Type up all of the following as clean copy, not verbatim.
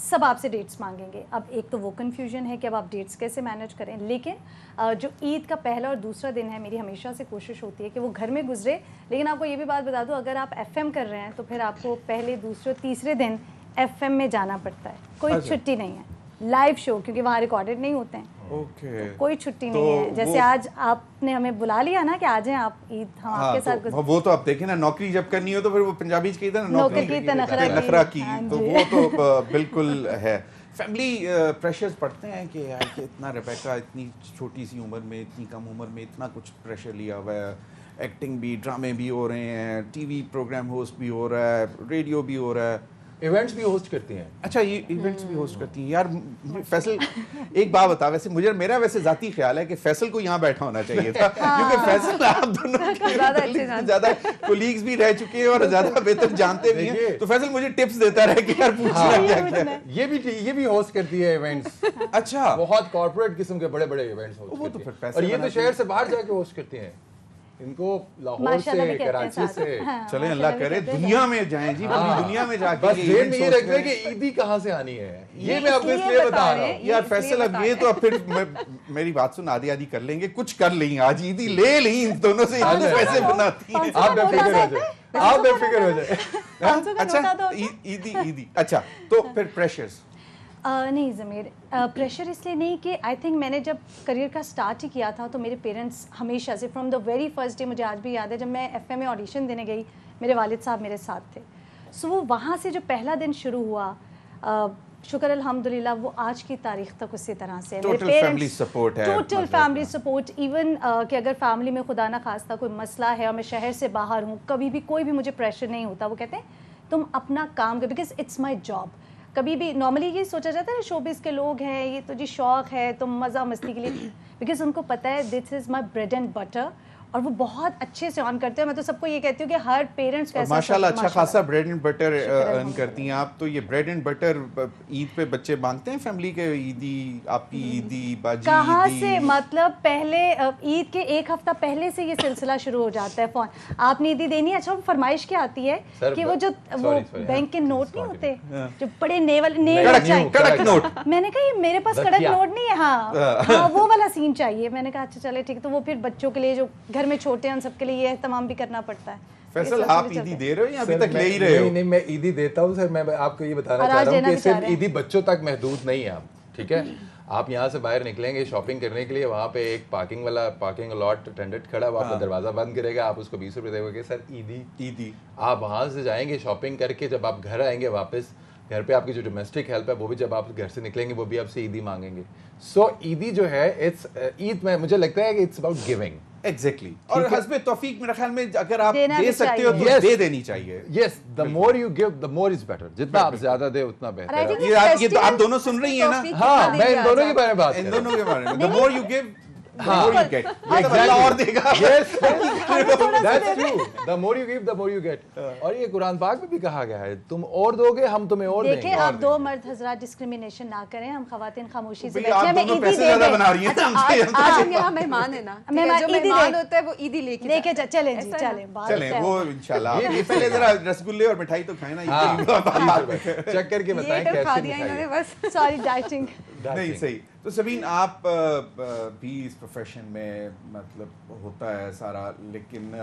سب آپ سے ڈیٹس مانگیں گے. اب ایک تو وہ کنفیوژن ہے کہ اب آپ ڈیٹس کیسے مینیج کریں. لیکن جو عید کا پہلا اور دوسرا دن ہے میری ہمیشہ سے کوشش ہوتی ہے کہ وہ گھر میں گزرے. لیکن آپ کو یہ بھی بات بتا دوں, اگر آپ ایف ایم کر رہے ہیں تو پھر آپ کو پہلے دوسرے تیسرے دن ایف ایم میں جانا پڑتا ہے. کوئی چھٹی نہیں ہے. لائیو شو کیونکہ وہاں ریکارڈڈ نہیں ہوتے ہیں, کوئی چھٹی نہیں ہے. جیسے آج آپ نے ہمیں بلا لیا نا کہ آ جائیں آپ عید ہم آپ کے ساتھ, وہ تو آپ دیکھیں نا, نوکری جب کرنی ہو تو پھر وہ پنجابی کہتے ہیں نا نوکری کی نخرا کی, تو وہ تو بالکل ہے. فیملی پریشرز پڑتے ہیں کہ یار کہ اتنا ریبیکا اتنی چھوٹی سی عمر میں, اتنی کم عمر میں اتنا کچھ پریشر لیا ہوا ہے, ایکٹنگ بھی, ڈرامے بھی ہو رہے ہیں, ٹی وی پروگرام ہوسٹ بھی ہو رہا ہے, ریڈیو بھی ہو رہا ہے, ایونٹس بھی ہوسٹ کرتی ہیں. اچھا یہ ایونٹس بھی ہوسٹ کرتی ہیں. یار فیصل ایک بات بتا, ویسے مجھے میرا ویسے ذاتی خیال ہے کہ فیصل کو یہاں بیٹھا ہونا چاہیے تھا, کیونکہ فیصل آپ دونوں زیادہ کولیگز بھی رہ چکے ہیں اور زیادہ بہتر جانتے بھی ہیں, تو فیصل مجھے ٹپس دیتا رہے کہ یار پوچھنا کیا کیا. یہ بھی ہوسٹ کرتی ہے ایونٹس. اچھا, بہت کارپوریٹ قسم کے بڑے بڑے ایونٹس ہوسٹ کرتی ہیں, اور یہ تو شہر سے باہر جا کے ہوسٹ کرتی ہیں. ان کو لاہور سے, کراچی سے, چلیں اللہ کرے دنیا میں جائیں جی, پوری دنیا میں جا کے. بس ذہن میں یہ رکھتے ہیں کہ عیدی کہاں سے آنی ہے, یہ میں آپ کو اس لیے بتا رہا ہوں. یار فیصل اب یہ تو اب پھر میری بات سن, آدھی آدھی کر لیں گے, کچھ کر لیں آج عیدی لے لیں دونوں سے, پیسے بناتی ہیں. آپ بے فکر ہو جائے, آپ بے فکر ہو جائے. اچھا عیدی, اچھا تو پھر پریشرز نہیں ضمیر, پریشر اس لیے نہیں کہ آئی تھنک میں نے جب کریئر کا سٹارٹ ہی کیا تھا تو میرے پیرنٹس ہمیشہ سے from the very first day, مجھے آج بھی یاد ہے جب میں ایف ایم میں آڈیشن دینے گئی, میرے والد صاحب میرے ساتھ تھے. سو وہ وہاں سے جو پہلا دن شروع ہوا, شکر الحمدللہ وہ آج کی تاریخ تک اسی طرح سے. ٹوٹل فیملی سپورٹ ہے, ٹوٹل فیملی سپورٹ. ایون کہ اگر فیملی میں خدا نہ خواستہ کوئی مسئلہ ہے اور میں شہر سے باہر ہوں, کبھی بھی کوئی بھی مجھے پریشر نہیں ہوتا. وہ کہتے ہیں تم اپنا کام کر, بیکاز اٹس مائی جاب. کبھی بھی نارملی یہ سوچا جاتا ہے نا شوبز کے لوگ ہیں, یہ تو جی شوق ہے, تم مزہ مستی کے لیے, بیکاز ان کو پتہ ہے دس از مائی بریڈ اینڈ بٹر, اور وہ بہت اچھے سے آن کرتے ہیں. میں تو سب کو یہ کہتی ہوں کہ ہر پیرنٹس کا ماشاءاللہ اچھا خاصا بریڈ اینڈ بٹر ارن کرتی ہیں آپ. تو یہ بریڈ اینڈ بٹر عید پہ بچے مانگتے ہیں فیملی کے, عیدی آپ کی عیدی باجی کہاں سے, مطلب پہلے عید کے ایک ہفتہ پہلے سے یہ سلسلہ شروع ہو جاتا ہے. فون آپ نے عیدی دینی ہے, اچھا وہ فرمائش کیا آتی ہے کہ وہ جو وہ بینک کے نوٹ نہیں ہوتے جو بڑے کڑک نوٹ, میں نے کہا یہ میرے پاس کڑک نوٹ نہیں ہے, ہاں وہ والا سین چاہیے. میں نے کہا اچھا چلے ٹھیک. تو وہ پھر بچوں کے لیے جو گھر میں چھوٹے ہیں ان سب کے لیے یہ اہتمام بھی کرنا پڑتا ہے. فیصل آپ عیدی دے رہے ہو یا ابھی تک لے ہی رہے ہو؟ نہیں, میں عیدی دیتا ہوں سر. میں آپ کو یہ بتانا چاہ رہا ہوں کہ صرف عیدی بچوں تک محدود نہیں ہے. آپ ٹھیک ہے, آپ یہاں سے باہر نکلیں گے شاپنگ کرنے کے لیے, وہاں پہ ایک پارکنگ لاٹ اٹینڈنٹ کھڑا, وہ آپ کا دروازہ بند کرے گا, آپ اس کو 20 روپے دے گے, سر عیدی. آپ وہاں سے جائیں گے شاپنگ کر کے, جب آپ گھر آئیں گے واپس گھر پہ آپ کی جو ڈومیسٹک ہیلپ ہے وہ بھی جب آپ گھر سے نکلیں گے وہ بھی آپ سے عیدی مانگیں گے. سو عیدی جو ہے عید میں مجھے لگتا ہے کہ اٹس اباؤٹ گیونگ. ایگزیکٹلی, اور حسب توفیق میرے خیال میں اگر آپ دے سکتے ہو تو دے دینی چاہیے. یس, the more you give the more is better. جتنا آپ زیادہ دے اتنا بہتر ہے. یہ تو آپ دونوں سن رہی ہیں نا, ہاں میں ان دونوں کے بارے میں بات کر رہا ہوں. ان دونوں کے بارے میں. the more you give the more you get. اللہ اور دے گا. Yes, that's true. The more you give the more you get. اور یہ قرآن پاک میں بھی کہا گیا ہے تم اور دو گے ہم تمہیں اور دیں گے. دیکھیں آپ دو مرد حضرات ڈسکریمنیشن نہ کریں, ہم خواتین خاموشی سے بیٹھے. آپ دونوں پیسے زیادہ بنا رہی ہیں. آج ہم یہاں مہمان ہیں نا, جو مہمان ہوتا ہے وہ عیدی لے کے چلیں جی چلیں وہ انشاءاللہ. یہ پہلے ذرا رسگلے اور مٹھائی تو کھائیں نا, چیک کر کے بتائیں کیسے مٹھائی. بس سوری ڈائٹنگ نہیں صحیح. تو سبین آپ بھی اس پروفیشن میں مطلب ہوتا ہے سارا, لیکن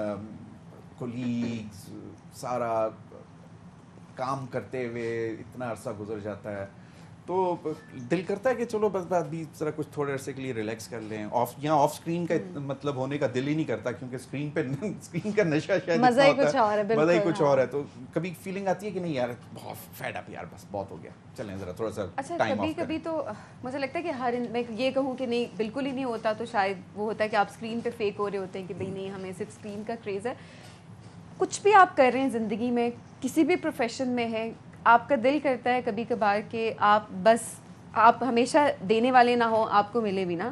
کولیگز سارا کام کرتے ہوئے اتنا عرصہ گزر جاتا ہے, تو دل کرتا ہے کہ چلو بس بات بھی ذرا کچھ تھوڑے عرصے کے لیے ریلیکس کر لیں. یہاں آف اسکرین کا مطلب ہونے کا دل ہی نہیں کرتا, کیونکہ اسکرین پہ اسکرین کا نشہ شاید مزہ ہی کچھ اور ہے. مزہ ہی کچھ اور ہے. تو کبھی فیلنگ آتی ہے کہ نہیں یار بہت فیڈ اپ, یار بس بہت ہو گیا, چلیں ذرا تھوڑا سا اچھا. کبھی تو مجھے لگتا ہے کہ میں یہ کہوں کہ نہیں بالکل ہی نہیں ہوتا, تو شاید وہ ہوتا ہے کہ آپ اسکرین پہ فیک ہو رہے ہوتے ہیں کہ بھائی نہیں ہمیں صرف اسکرین کا کریز ہے. کچھ بھی آپ کر رہے ہیں زندگی میں, کسی بھی پروفیشن میں ہے, آپ کا دل کرتا ہے کبھی کبھار کہ آپ بس آپ ہمیشہ دینے والے نہ ہوں, آپ کو ملے بھی نا.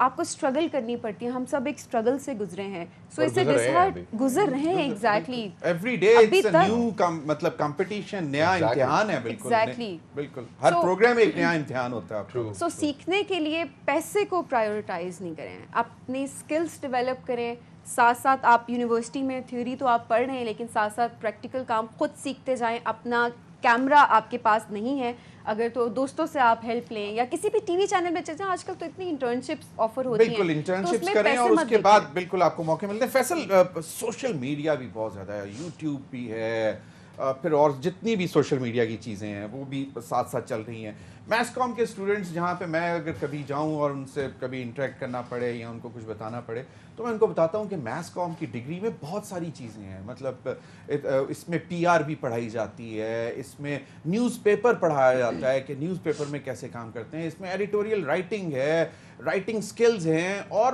آپ کو اسٹرگل کرنی پڑتی ہے. ہم سب ایک اسٹرگل سے گزرے ہیں, سو اور اس سے گزر رہے ہیں. Exactly every day it's a new مطلب کمپٹیشن, نیا امتحان ہے. بالکل بالکل, ہر پروگرام ایک نیا امتحان ہوتا ہے. سو سیکھنے کے لیے پیسے کو پرائیورٹائز نہیں کریں, اپنی اسکلس ڈیولپ کریں. ساتھ ساتھ آپ یونیورسٹی میں تھیوری تو آپ پڑھ رہے ہیں, لیکن ساتھ ساتھ پریکٹیکل کام خود سیکھتے جائیں. اپنا کیمرہ آپ کے پاس نہیں ہے اگر تو دوستوں سے آپ ہیلپ لیں, یا کسی بھی ٹی وی چینل میں چلے جائیں. آج کل تو اتنی انٹرنشپس آفر ہوتی ہیں, بالکل انٹرنشپس کریں اور اس کے بعد بالکل آپ کو موقع ملتے ہیں. فیصل, سوشل میڈیا بھی بہت زیادہ ہے, یوٹیوب بھی ہے, پھر اور جتنی بھی سوشل میڈیا کی چیزیں ہیں وہ بھی ساتھ ساتھ چل رہی ہیں. میس کام کے اسٹوڈنٹس جہاں پہ میں اگر کبھی جاؤں اور ان سے کبھی انٹریکٹ کرنا پڑے یا ان کو کچھ بتانا پڑے, تو میں ان کو بتاتا ہوں کہ میس کام کی ڈگری میں بہت ساری چیزیں ہیں. مطلب اس میں پی آر بھی پڑھائی جاتی ہے, اس میں نیوز پیپر پڑھایا جاتا ہے کہ نیوز پیپر میں کیسے کام کرتے ہیں, اس میں ایڈیٹوریل رائٹنگ ہے, رائٹنگ سکلز ہیں, اور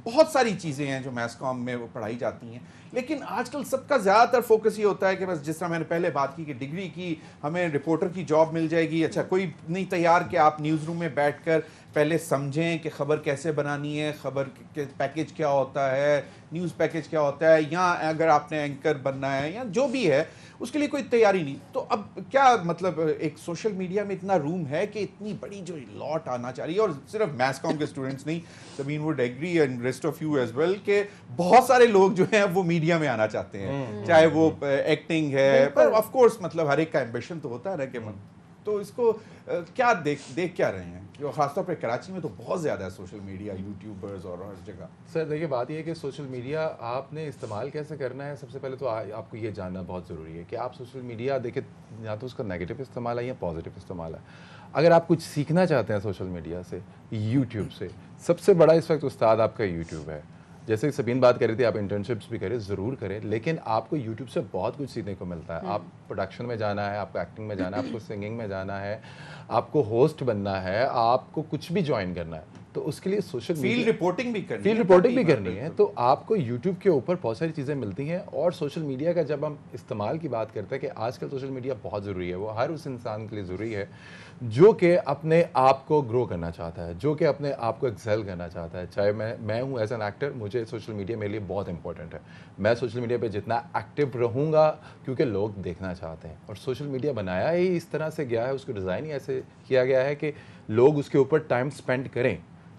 بہت ساری چیزیں ہیں جو میس کام میں وہ پڑھائی جاتی ہیں. لیکن آج کل سب کا زیادہ تر فوکس یہ ہوتا ہے کہ بس جس طرح میں نے پہلے بات کی کہ ڈگری کی ہمیں رپورٹر کی جاب مل جائے گی. اچھا, کوئی نہیں تیار کہ آپ نیوز روم میں بیٹھ کر پہلے سمجھیں کہ خبر کیسے بنانی ہے, خبر کے پیکیج کیا ہوتا ہے, نیوز پیکیج کیا ہوتا ہے, یا اگر آپ نے اینکر بننا ہے یا جو بھی ہے اس کے لیے کوئی تیاری نہیں. تو اب کیا مطلب ایک سوشل میڈیا میں اتنا روم ہے کہ اتنی بڑی جو لاٹ آنا چاہ رہی ہے, اور صرف میس کام کے اسٹوڈنٹس نہیں, زمین would agree and rest of you as well, کہ بہت سارے لوگ جو ہیں وہ میڈیا میں آنا چاہتے ہیں, چاہے وہ ایکٹنگ ہے, پر آف کورس مطلب ہر ایک کا ایمبیشن تو ہوتا ہے نا کہ تو اس کو کیا دیکھ کیا رہے ہیں, جو خاص طور پہ کراچی میں تو بہت زیادہ ہے سوشل میڈیا, یوٹیوبرز اور ہر جگہ. سر دیکھیے, بات یہ ہے کہ سوشل میڈیا آپ نے استعمال کیسے کرنا ہے. سب سے پہلے تو آپ کو یہ جاننا بہت ضروری ہے کہ آپ سوشل میڈیا دیکھیں, یا تو اس کا نیگیٹو استعمال ہے یا پازیٹیو استعمال ہے. اگر آپ کچھ سیکھنا چاہتے ہیں سوشل میڈیا سے, یوٹیوب سے, سب سے بڑا اس وقت استاد آپ کا یوٹیوب ہے. جیسے سبین بات کر رہی تھی, آپ انٹرنشپس بھی کریں, ضرور کریں, لیکن آپ کو یوٹیوب سے بہت کچھ سیکھنے کو ملتا ہے. آپ پروڈکشن میں جانا ہے, آپ کو ایکٹنگ میں جانا ہے, آپ کو سنگنگ میں جانا ہے, آپ کو ہوسٹ بننا ہے, آپ کو کچھ بھی جوائن کرنا ہے, تو اس کے لیے سوشل فیلڈ رپورٹنگ بھی کرنی ہے. تو آپ کو یوٹیوب کے اوپر بہت ساری چیزیں ملتی ہیں. اور سوشل میڈیا کا جب ہم استعمال کی بات کرتے ہیں کہ آج کل سوشل میڈیا بہت ضروری ہے, وہ ہر اس انسان کے لیے ضروری ہے جو کہ اپنے آپ کو گرو کرنا چاہتا ہے, جو کہ اپنے آپ کو ایکسیل کرنا چاہتا ہے. چاہے میں ہوں ایز این ایکٹر, مجھے سوشل میڈیا میرے لیے بہت امپورٹنٹ ہے. میں سوشل میڈیا پہ جتنا ایکٹیو رہوں گا کیونکہ لوگ دیکھنا چاہتے ہیں, اور سوشل میڈیا بنایا ہی اس طرح سے گیا ہے, اس کو ڈیزائن ہی ایسے کیا گیا ہے کہ لوگ اس کے اوپر ٹائم اسپینڈ کریں.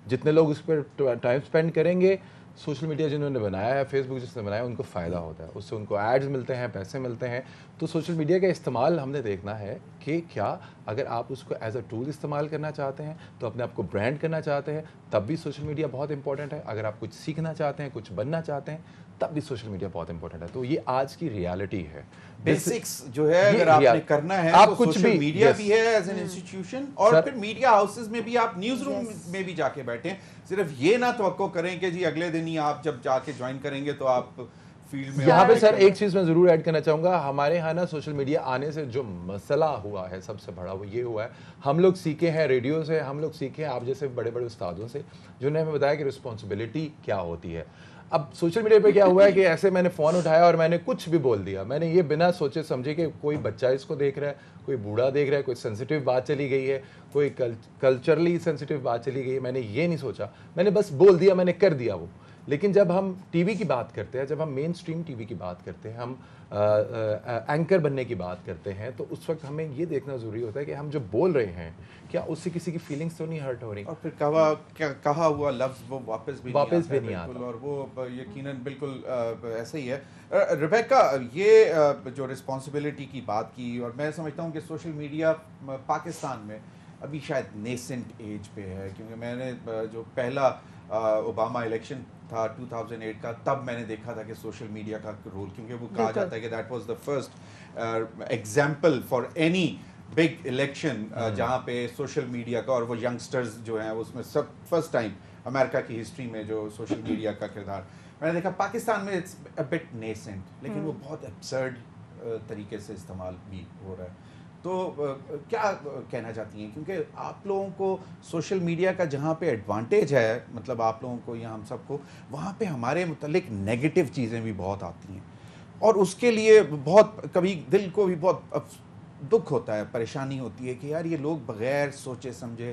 جتنے لوگ اس پر ٹائم اسپینڈ کریں گے, سوشل میڈیا جنہوں نے بنایا ہے, فیس بک جس نے بنایا ہے, ان کو فائدہ ہوتا ہے, اس سے ان کو ایڈز ملتے ہیں, پیسے ملتے ہیں. تو سوشل میڈیا کا استعمال ہم نے دیکھنا ہے کہ کیا اگر آپ اس کو ایز اے ٹول استعمال کرنا چاہتے ہیں, تو اپنے آپ کو برانڈ کرنا چاہتے ہیں, تب بھی سوشل میڈیا بہت امپورٹنٹ ہے. اگر آپ کچھ سیکھنا چاہتے ہیں, کچھ بننا چاہتے ہیں, تب بھی سوشل میڈیا بہت امپورٹنٹ ہے. تو یہ آج کی ریالٹی ہے. بیسکس جو ہے اگر آپ نے کرنا ہے تو سوشل میڈیا بھی ہے ایز این انسٹیٹیوشن, اور پھر میڈیا ہاؤسز میں بھی آپ نیوز روم میں بھی جا کے بیٹھیں. صرف یہ نہ توقع کریں کہ جی اگلے دن ہی آپ جب جا کے جوائن کریں گے تو آپ فیلڈ میں. یہاں پہ سر ایک چیز میں ضرور ایڈ کرنا چاہوں گا. ہمارے یہاں نا سوشل میڈیا آنے سے جو مسئلہ ہوا ہے سب سے بڑا وہ یہ ہوا ہے, ہم لوگ سیکھے ہیں ریڈیو سے, ہم لوگ سیکھے ہیں آپ جیسے بڑے بڑے استادوں سے, جنہوں نے ہمیں بتایا کہ رسپانسبلٹی کیا ہوتی ہے. اب سوشل میڈیا پہ کیا ہوا ہے کہ ایسے میں نے فون اٹھایا اور میں نے کچھ بھی بول دیا. میں نے یہ بنا سوچے سمجھے کہ کوئی بچہ اس کو دیکھ رہا ہے, کوئی بوڑھا دیکھ رہا ہے, کوئی سینسیٹیو بات چلی گئی ہے, کوئی کلچرلی سینسیٹیو بات چلی گئی ہے, میں نے یہ نہیں سوچا, میں نے بس بول دیا, میں نے کر دیا وہ. لیکن جب ہم ٹی وی کی بات کرتے ہیں, جب ہم مین اسٹریم ٹی وی کی بات کرتے ہیں, ہم اینکر بننے کی بات کرتے ہیں, تو اس وقت ہمیں یہ دیکھنا ضروری ہوتا ہے کہ ہم جو بول رہے ہیں کیا اس سے کسی کی فیلنگس تو نہیں ہرٹ ہو رہی, اور پھر کہا ہوا لفظ وہ واپس بھی نہیں آتا, اور وہ یقیناً بالکل ایسا ہی ہے. ریبیکا, یہ جو رسپانسبلٹی کی بات کی, اور میں سمجھتا ہوں کہ سوشل میڈیا پاکستان میں ابھی شاید نیسنٹ ایج پہ ہے, کیونکہ میں نے جو پہلا اوباما الیکشن تھا 2008 کا, تب میں نے دیکھا تھا کہ سوشل میڈیا کا رول, کیونکہ وہ کہا جاتا ہے کہ that was the first example for any big election جہاں پہ سوشل میڈیا کا, اور وہ ینگسٹرز جو ہیں اس میں سب فرسٹ ٹائم امریکہ کی ہسٹری میں جو سوشل میڈیا کا کردار میں نے دیکھا. پاکستان میں اٹس اے بٹ نیسنٹ, لیکن وہ بہت ایبسرڈ طریقے سے استعمال بھی ہو رہا ہے. تو کیا کہنا چاہتی ہیں, کیونکہ آپ لوگوں کو سوشل میڈیا کا جہاں پہ ایڈوانٹیج ہے, مطلب آپ لوگوں کو یا ہم سب کو, وہاں پہ ہمارے متعلق نیگیٹو چیزیں بھی بہت آتی ہیں, اور اس کے لیے بہت کبھی دل کو بھی بہت دکھ ہوتا ہے, پریشانی ہوتی ہے کہ یار یہ لوگ بغیر سوچے سمجھے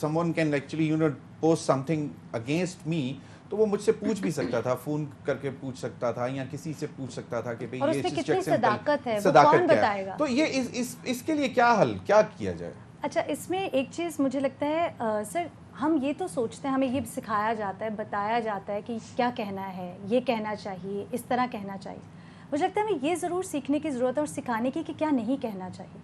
someone can actually post something against me, تو وہ مجھ سے پوچھ بھی سکتا تھا, فون کر کے پوچھ سکتا تھا, یا کسی سے پوچھ سکتا تھا کہ اور بھئی اس یہ میں کتنی صداقت ہے وہ کون بتائے گا. تو یہ اس کے لیے کیا حل, کیا کیا جائے؟ اچھا, اس میں ایک چیز مجھے لگتا ہے سر, ہم یہ تو سوچتے ہیں, ہمیں یہ سکھایا جاتا ہے, بتایا جاتا ہے کہ کیا کہنا ہے, یہ کہنا چاہیے, اس طرح کہنا چاہیے. مجھے لگتا ہے ہمیں یہ ضرور سیکھنے کی ضرورت ہے اور سکھانے کی کہ کیا نہیں کہنا چاہیے,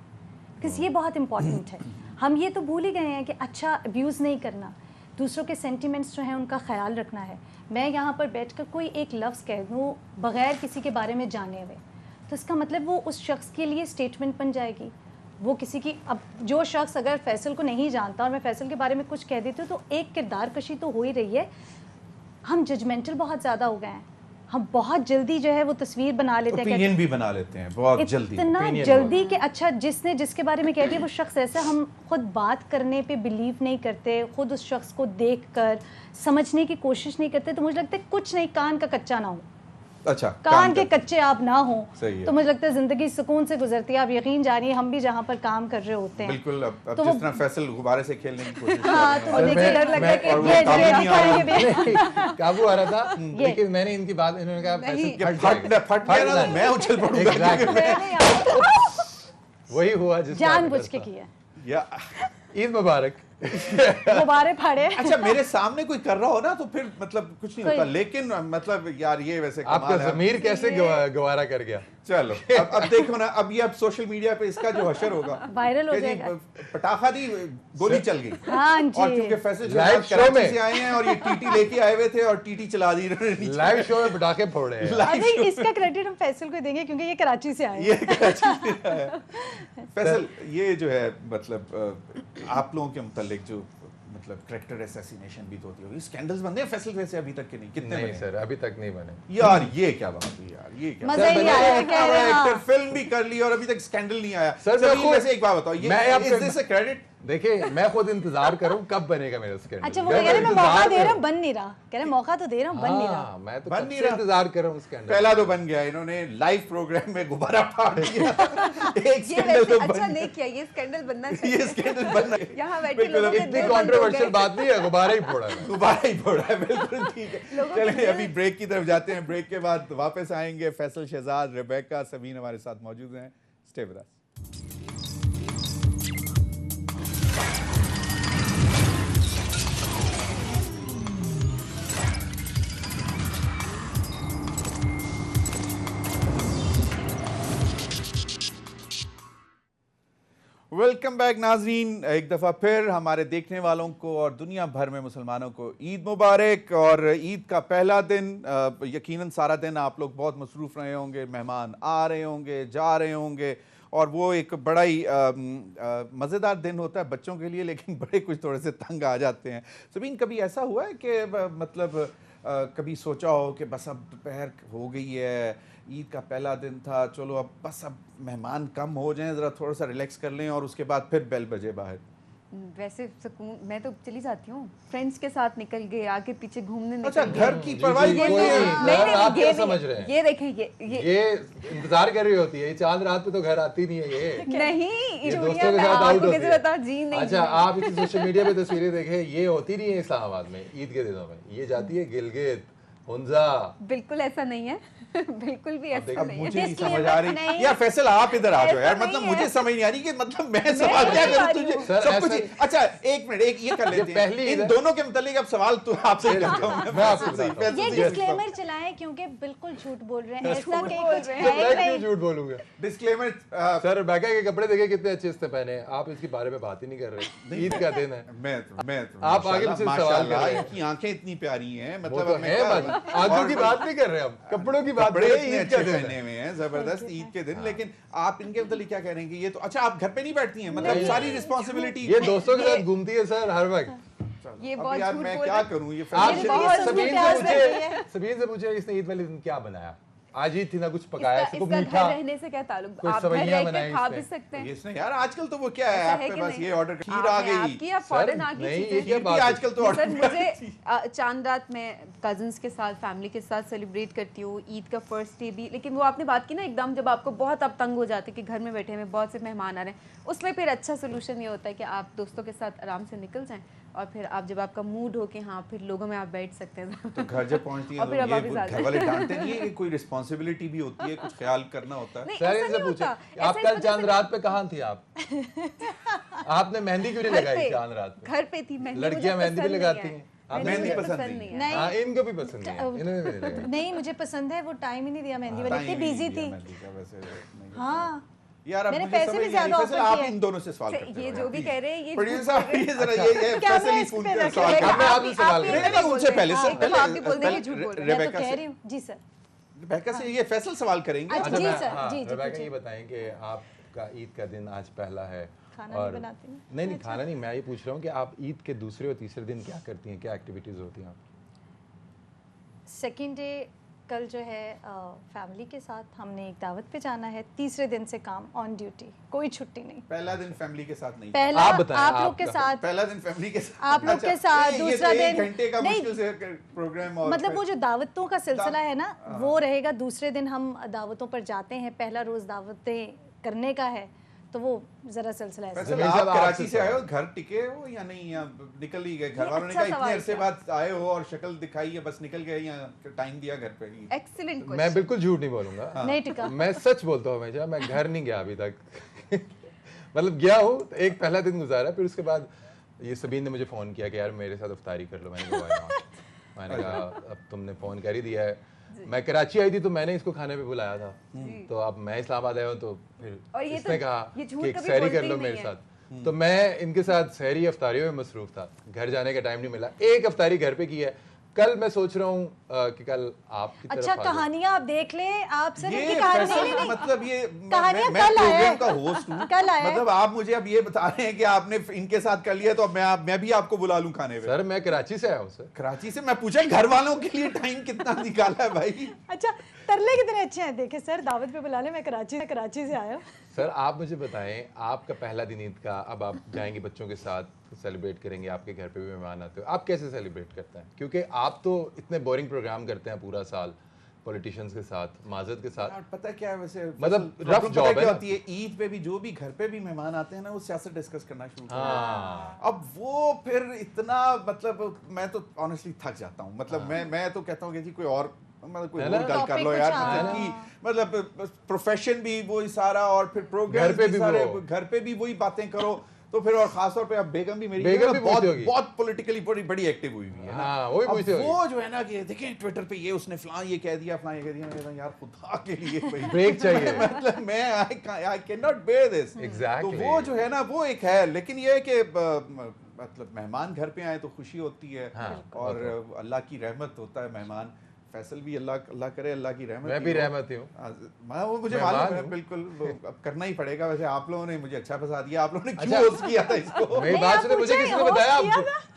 کیونکہ یہ بہت امپورٹنٹ ہے. ہم یہ تو بھول ہی گئے ہیں کہ اچھا ابیوز نہیں کرنا, دوسروں کے سینٹیمنٹس جو ہیں ان کا خیال رکھنا ہے. میں یہاں پر بیٹھ کر کوئی ایک لفظ کہہ دوں بغیر کسی کے بارے میں جانے ہوئے, تو اس کا مطلب وہ اس شخص کے لیے اسٹیٹمنٹ بن جائے گی. وہ کسی کی, اب جو شخص اگر فیصل کو نہیں جانتا اور میں فیصل کے بارے میں کچھ کہہ دیتی ہوں تو ایک کردار کشی تو ہو ہی رہی ہے. ہم ججمنٹل بہت زیادہ ہو گئے ہیں, ہم بہت جلدی جو ہے وہ تصویر بنا لیتے ہیں, اوپینین بھی بنا لیتے ہیں بہت جلدی, اتنا جلدی کہ اچھا جس نے جس کے بارے میں کہہ دیا وہ شخص ایسا. ہم خود بات کرنے پہ بلیو نہیں کرتے, خود اس شخص کو دیکھ کر سمجھنے کی کوشش نہیں کرتے. تو مجھے لگتا ہے کچھ نہیں, کان کا کچا نہ ہو, اچھا کان کے کچے آپ نہ ہوں, تو مجھے لگتا ہے زندگی سکون سے گزرتی ہے. آپ یقین جانیے ہم بھی جہاں پر کام کر رہے ہوتے ہیں بالکل, اب جس طرح فیصل غبارے سے کھیلنے کی کوشش ہاں تو وہ دیکھیے ڈر لگتا ہے کہ قابو آ رہا تھا, لیکن میں نے ان کی بات, انہوں نے کہا میں اچھل پڑوں گا, وہی ہوا جس جان بوجھ کے کیا. عید مبارک. غبارے پھاڑے. اچھا میرے سامنے کوئی کر رہا ہو نا تو پھر مطلب کچھ نہیں ہوتا, لیکن مطلب یار یہ ویسے آپ کا ضمیر کیسے گوارا کر گیا. چلو اب دیکھو نا, اب یہ اب سوشل میڈیا پہ اس کا جو حشر ہوگا وائرل ہو جائے گا. پٹاخہ دی گولی چل گئی, ہاں جی, اور کیونکہ فیصل کراچی سے آئے ہیں اور یہ ٹی ٹی لے کے آئے ہوئے تھے اور ٹی ٹی چلا دی انہوں نے, لائیو شو میں پٹاخے پھوڑے ہیں. اس کا کریڈٹ ہم فیصل کو دیں گے کیونکہ یہ کراچی سے آئے ہیں. فیصل یہ جو ہے مطلب آپ لوگوں کے متعلق جو مطلب کریکٹر اسیسینیشن بھی تو ہوتی ہوگی, اسکینڈلز بندے ہیں فیصل ویسے ابھی تک کے نہیں, کتنے نہیں سر ابھی تک نہیں بنے یار, یہ کیا بات ہوئی یار, یہ کیا مزہ ہی نہیں آیا. ایکٹر فلم بھی کر لی اور ابھی تک اسکینڈل نہیں آیا. سر ویسے ایک بات بتاؤ, یہ کریڈٹ دیکھیں میں خود انتظار کروں کب بنے گا میرا اسکینڈل. اچھا وہ کہہ رہے ہیں میں موقع دے رہا ہوں, بن نہیں رہا, کہہ رہے ہیں موقع تو دے رہا ہوں, بن نہیں رہا. میں تو کب سے انتظار کر رہا ہوں اسکینڈل. پہلا تو بن گیا, انہوں نے لائیو پروگرام میں غبارہ پھاڑ دیا. ایک اسکینڈل تو اچھا نہیں کیا, یہ اسکینڈل بننا چاہیے, یہ اسکینڈل بننا ہے. یہاں بیٹھے لوگوں کے اتنی کنٹروورشل بات نہیں ہے, غبارہ ہی پھوڑا ہے. غبارہ ہی پھوڑا ہے, بالکل ٹھیک ہے. چلیں ابھی بریک کی طرف جاتے ہیں, بریک کے بعد واپس آئیں گے. فیصل, شہزاد, ریبیکا, سبین ہمارے ساتھ موجود ہیں. Stay with us. Welcome back ناظرین, ایک دفعہ پھر ہمارے دیکھنے والوں کو اور دنیا بھر میں مسلمانوں کو عید مبارک. اور عید کا پہلا دن, یقیناً سارا دن آپ لوگ بہت مصروف رہے ہوں گے, مہمان آ رہے ہوں گے, جا رہے ہوں گے, اور وہ ایک بڑا ہی مزیدار دن ہوتا ہے بچوں کے لیے, لیکن بڑے کچھ تھوڑے سے تنگ آ جاتے ہیں. سبین کبھی ایسا ہوا ہے کہ مطلب کبھی سوچا ہو کہ بس اب دوپہر ہو گئی ہے, عید کا پہلا دن تھا, چلو اب بس اب مہمان کم ہو جائیں, ذرا تھوڑا سا ریلیکس کر لیں اور اس کے بعد پھر بیل بجے باہر؟ ویسے سکون میں تو چلی جاتی ہوں, فرینڈس کے ساتھ نکل گئے, آگے پیچھے گھومنے نکل اچھا گھر کی پرواہ نہیں سمجھ رہے ہیں. یہ دیکھیں یہ انتظار کر رہی ہوتی ہے, یہ چاند رات پہ تو گھر آتی نہیں ہے, یہ نہیں دوستوں کے ساتھ آؤٹ ہوتی ہے. جی نہیں. اچھا آپ اس سوشل میڈیا پہ تصویریں دیکھیں, یہ ہوتی نہیں ہے اسلام آباد میں عید کے دنوں میں, یہ جاتی ہے گلگت, ہنزا. بالکل ایسا نہیں ہے, بالکل بھی ایسا نہیں ہے. مجھے نہیں سمجھ آ رہی یار. فیصل آپ ادھر آ جاؤ یار, مطلب مجھے سمجھ نہیں آ رہی کہ مطلب میں سوال کیا کروں تجھے سب کچھ. اچھا ایک منٹ, ایک یہ کر لیتے ہیں, ان دونوں کے متعلق اب سوال تو آپ سے کرتا ہوں میں. یہ ڈسکلیمر چلائیں کیونکہ بالکل جھوٹ بول رہے ہیں, ایسا کہ کچھ ہے میں کیوں جھوٹ بولوں گا. ڈسکلیمر. سر ریبیکا کے کپڑے دیکھیں کتنے اچھے سے پہنے, آپ اس کے بارے میں بات ہی نہیں کر رہے. عید کا دن ہے, میں آپ آگے سے سوال کر رہے ہیں. ان کی آنکھیں اتنی پیاری ہیں, مطلب آنکھوں کی بات نہیں کر رہے ہم, کپڑوں کی بات. بڑے اتنے اچھے پہنے ہوئے ہیں, زبردست عید کے دن. لیکن آپ ان کے متعلق کیا کہہ رہے ہیں کہ یہ تو اچھا آپ گھر پہ نہیں بیٹھتی ہیں, مطلب ساری رسپانسبلٹی یہ دوستوں کے ساتھ گھومتی ہے سر ہر وقت. یہ بہت یار میں کیا کروں, یہ سبین سے پوچھے اس نے عید والے دن کیا بنایا, آج ہی تھی نا کچھ پکایا اس کا گھر رہنے سے کیا تعلق, آپ گھر رہ کے کھا بھی سکتے ہیں. اس نے یار آج کل تو وہ کیا ہے, آپ کے پاس یہ آرڈر کھیر آ گئی, آپ کی فوراً آ گئی چیزیں آج کل تو. سر مجھے چاند رات میں کزنس کے ساتھ فیملی کے ساتھ سیلیبریٹ کرتی ہوں, عید کا فرسٹ ڈے بھی. لیکن وہ آپ نے بات کی نا ایک دم, جب آپ کو بہت اب تنگ ہو جاتے کہ گھر میں بیٹھے ہوئے بہت سے مہمان آ رہے ہیں, اس میں پھر اچھا سولوشن یہ ہوتا ہے کہ آپ دوستوں کے ساتھ آرام سے نکل جائیں, اور پھر آپ جب آپ کا موڈ ہو کہ ہاں پھر لوگوں میں آپ بیٹھ سکتے ہیں. تو گھر جب پہنچتی ہیں تو یہ گھر والے ڈانٹتے نہیں ہیں کہ کوئی رسپانسبلٹی بھی ہوتی ہے, کچھ خیال کرنا ہوتا ہے. سر ان سے پوچھیں آپ کل چاند رات پہ کہاں تھی, آپ نے مہندی کیوں نہیں لگائی چاند رات پہ؟ گھر پہ تھی مہندی. لڑکیاں مہندی بھی لگاتی ہیں, مہندی پسند نہیں ہے. ہاں ان کو بھی پسند نہیں, نہیں مجھے پسند ہے, وہ ٹائم ہی نہیں دیا مہندی والی, اتنی بیزی تھی. ہاں یار میں نے پیسے بھی زیادہ آفر کیے. آپ ان دونوں سے سوال کرتے ہیں, یہ جو بھی کہہ رہے ہیں یہ پروڈیوسر یہ ذرا یہ فیصل ہی فون کر سوال اب میں آپ سے سوال نہیں نہیں ان سے پہلے آپ بھی بول دیں کہ جھوٹ بول رہے ہیں. میں تو کہہ رہی ہوں. جی سر, ریبیکا سے یہ فیصل سوال کریں گے. جی سر, جی جی ریبیکا یہ بتائیں کہ آپ کا عید کا دن آج پہلا ہے, کھانا نہیں بناتی ہیں؟ نہیں کھانا نہیں, میں یہ پوچھ رہا ہوں کہ آپ عید کے دوسرے اور تیسرے دن کیا کرتی ہیں, کیا ایکٹیویٹیز ہوتی ہیں آپ؟ سیکنڈ ڈے کل جو ہے فیملی کے ساتھ ہم نے ایک دعوت پہ جانا ہے. تیسرے دن سے کام آن ڈیوٹی, کوئی چھٹی نہیں. پہلا دن فیملی کے ساتھ نہیں, پہلا آپ لوگ کے ساتھ, پہلا دن فیملی کے ساتھ آپ لوگ کے ساتھ, دوسرا دن گھنٹے کا مشکل سے پروگرام, مطلب وہ جو دعوتوں کا سلسلہ ہے نا وہ رہے گا. دوسرے دن ہم دعوتوں پر جاتے ہیں, پہلا روز دعوتیں کرنے کا ہے, تو وہ ذرا سلسلہ ہے. آپ کراچی سے آئے ہو, گھر ٹکے ہو یا نہیں, یا نکل ہی گئے؟ گھر والوں نے کہا اتنے عرصے بعد آئے ہو اور شکل دکھائی ہے بس نکل گئے, یا ٹائم دیا گھر پہ ہی؟ ایکسیلنٹ میں بالکل جھوٹ نہیں بولوں گا, نہیں ٹکا, میں سچ بولتا ہوں ہمیشہ, میں گھر نہیں گیا ابھی تک. مطلب گیا ہوں, ایک پہلا دن گزارا, پھر اس کے بعد یہ سبین نے مجھے فون کیا کہ یار میرے ساتھ افطاری کر لو. میں نے کہا اب تم نے فون کر ہی دیا ہے. میں کراچی آئی تھی تو میں نے اس کو کھانے پہ بلایا تھا, تو اب میں اسلام آباد آیا ہوں تو پھر اس نے کہا کہ سحری کر لو میرے ساتھ, تو میں ان کے ساتھ سحری افطاریوں میں مصروف تھا, گھر جانے کا ٹائم نہیں ملا. ایک افطاری گھر پہ کی ہے. کل میں سوچ رہا ہوں کہ کل آپ کی طرف اچھا کہانیاں آپ دیکھ لیں, آپ سر یہ کی کہانی مطلب یہ کہانیاں میں پروگرام کا ہوسٹ ہوں, مطلب آپ مجھے اب یہ بتا رہے ہیں کہ آپ نے ان کے ساتھ کر لیا تو اب میں بھی آپ کو بلا لوں کھانے پہ. سر میں کراچی سے آیا ہوں. سر کراچی سے, میں پوچھا گھر والوں کے لیے ٹائم کتنا نکالا ہے بھائی؟ اچھا ترلے کتنے اچھے ہیں, دیکھیں سر دعوت پہ بلا لیں, میں کراچی سے آیا ہوں. سر آپ مجھے بتائیں, آپ کا پہلا دن عید کا, اب آپ جائیں گے بچوں کے ساتھ سیلیبریٹ کریں گے, آپ کے گھر پہ بھی مہمان آتے ہو, آپ کیسے سیلیبریٹ کرتے ہیں؟ کیونکہ آپ تو اتنے بورنگ پروگرام کرتے ہیں پورا سال پولیٹیشینز کے ساتھ, معذرت کے ساتھ. پتہ کیا ہے ویسے, مطلب رف جاب ہے ہوتی ہے عید پہ بھی, جو بھی گھر پہ بھی مہمان آتے ہیں نا وہ سیاست ڈسکس کرنا شروع کرتے ہیں. اب وہ پھر اتنا, مطلب میں تو آنیسٹلی تھک جاتا ہوں. مطلب میں تو کہتا ہوں کہ جی کوئی اور مطلب کوئی اور گل کر لو یار, مطلب پروفیشن بھی وہی سارا, اور پھر پروگرام بھی سارے, گھر پہ بھی وہی باتیں کرو. تو پھر اور خاص طور پہ اب بیگم بھی میری بہت پولیٹیکلی بڑی ایکٹیو ہوئی ہوئی ہے. وہ جو ہے نا کہ دیکھیں ٹویٹر پہ یہ اس نے فلاں یہ کہہ دیا, فلاں یہ کہہ دیا. میں کہتا ہوں یار خدا کے لیے بریک چاہیے, مطلب میں I cannot bear this. تو وہ جو ہے نا وہ ایک ہے. لیکن یہ ہے کہ مطلب مہمان گھر پہ آئے تو خوشی ہوتی ہے, اور اللہ کی رحمت ہوتا ہے مہمان. فیصل بھی اللہ کرے اللہ کی رحمت, میں بھی رحمت ہوں, وہ مجھے معلوم ہے بالکل, اب کرنا ہی پڑے گا. ویسے آپ لوگوں نے مجھے اچھا پسا دیا, آپ لوگوں نے کیوں ہوسٹ کیا تھا اس کو؟ میری بات سنیں, مجھے کسی نے بتایا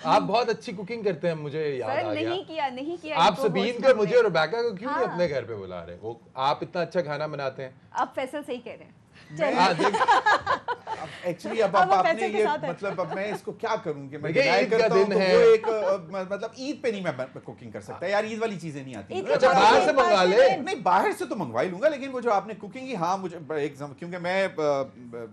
آپ بہت اچھی کوکنگ کرتے ہیں, مجھے یاد آ گیا. نہیں کیا آپ سبین کو, مجھے اور ریبیکا کو کیوں نہیں اپنے گھر پہ بلا رہے؟ وہ آپ اتنا اچھا کھانا بناتے ہیں. آپ فیصل صحیح کہہ رہے ہیں. ایکچولی اب آپ نے یہ مطلب, اب میں اس کو کیا کروں کہ میں ڈینائی کرتا ہوں, تو وہ ایک مطلب عید پہ نہیں میں کوکنگ کر سکتا یار, عید والی چیزیں نہیں آتی. اچھا باہر سے منگوا لے. نہیں باہر سے تو منگوا ہی لوں گا, لیکن وہ جو آپ نے کوکنگ کی, ہاں مجھے ایک, کیونکہ میں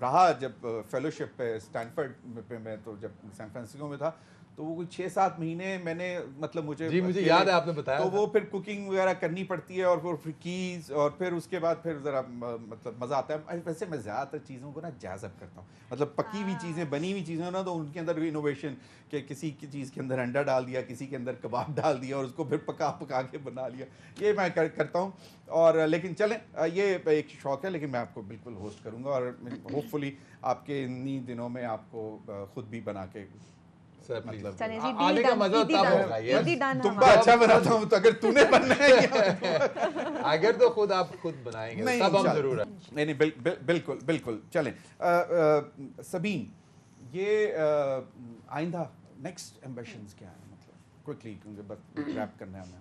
رہا جب فیلوشپ پہ اسٹینفرڈ پہ, میں تو جب سین فرانسسکو میں تھا, تو وہ 6-7 مہینے میں نے, مطلب مجھے یاد ہے آپ نے بتایا, تو وہ پھر کوکنگ وغیرہ کرنی پڑتی ہے, اور پھر کیز, اور پھر اس کے بعد پھر ذرا مطلب مزہ آتا ہے. ویسے میں زیادہ تر چیزوں کو نا جذب کرتا ہوں, مطلب پکی ہوئی چیزیں, بنی ہوئی چیزیں نا, تو ان کے اندر انوویشن, کہ کسی کی چیز کے اندر انڈا ڈال دیا, کسی کے اندر کباب ڈال دیا, اور اس کو پھر پکا کے بنا لیا, یہ میں کرتا ہوں. اور لیکن چلیں, یہ ایک شوق ہے, لیکن میں آپ کو بالکل ہوسٹ کروں گا, اور ہوپ فلی آپ کے انہی دنوں میں آپ کو خود بھی بنا کے, مطلب آنے کا مزہ تب ہوگا. تم کو اچھا بناتا ہوں, تو اگر تو نے بننا ہے اگر تو خود آپ خود بنائیں گے تب ہم ضرور ہے. نہیں بالکل بالکل. چلیں سبین, یہ آئندہ نیکسٹ ایمبیشنز کیا ہیں, مطلب کوئکلی, کیونکہ بس ریپ کرنا ہے ہمیں.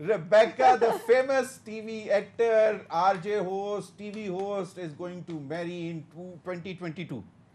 Rebecca, the famous TV actor, RJ host, TV host, is going to marry in 2022.